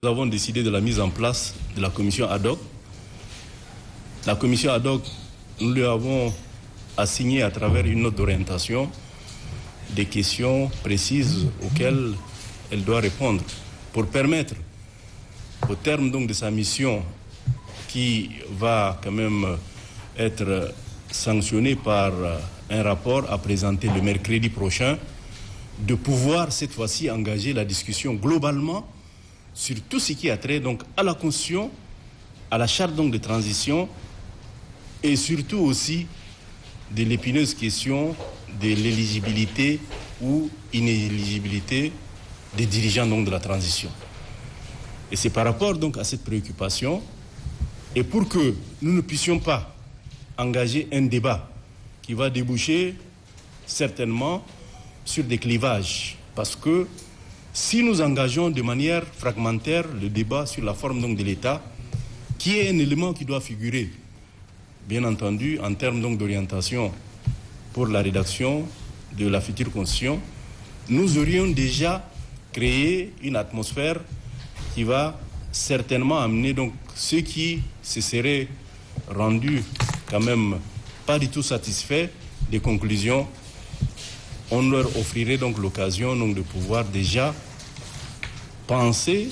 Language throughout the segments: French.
Nous avons décidé de la mise en place de la commission ad hoc. La commission ad hoc, nous lui avons assigné à travers une note d'orientation des questions précises auxquelles elle doit répondre pour permettre, au terme donc de sa mission qui va quand même être sanctionnée par un rapport à présenter le mercredi prochain, de pouvoir cette fois-ci engager la discussion globalement sur tout ce qui a trait donc à la Constitution, à la charte donc de transition et surtout aussi de l'épineuse question de l'éligibilité ou inéligibilité des dirigeants donc de la transition. Et c'est par rapport donc à cette préoccupation et pour que nous ne puissions pas engager un débat qui va déboucher certainement sur des clivages, parce que si nous engageons de manière fragmentaire le débat sur la forme donc de l'État, qui est un élément qui doit figurer, bien entendu, en termes donc d'orientation pour la rédaction de la future Constitution, nous aurions déjà créé une atmosphère qui va certainement amener donc ceux qui se seraient rendus quand même pas du tout satisfaits des conclusions. On leur offrirait donc l'occasion donc de pouvoir déjà penser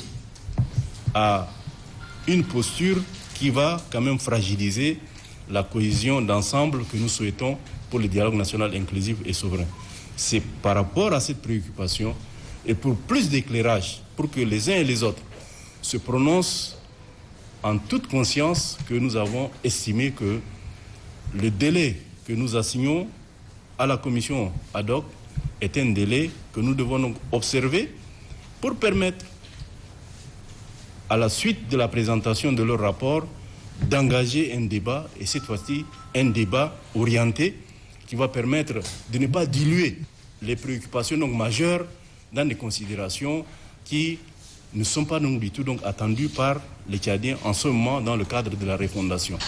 à une posture qui va quand même fragiliser la cohésion d'ensemble que nous souhaitons pour le dialogue national inclusif et souverain. C'est par rapport à cette préoccupation et pour plus d'éclairage, pour que les uns et les autres se prononcent en toute conscience que nous avons estimé que le délai que nous assignons à la commission ad hoc est un délai que nous devons donc observer pour permettre, à la suite de la présentation de leur rapport, d'engager un débat, et cette fois-ci un débat orienté qui va permettre de ne pas diluer les préoccupations donc majeures dans des considérations qui ne sont pas donc du tout donc attendues par les Tchadiens en ce moment dans le cadre de la refondation.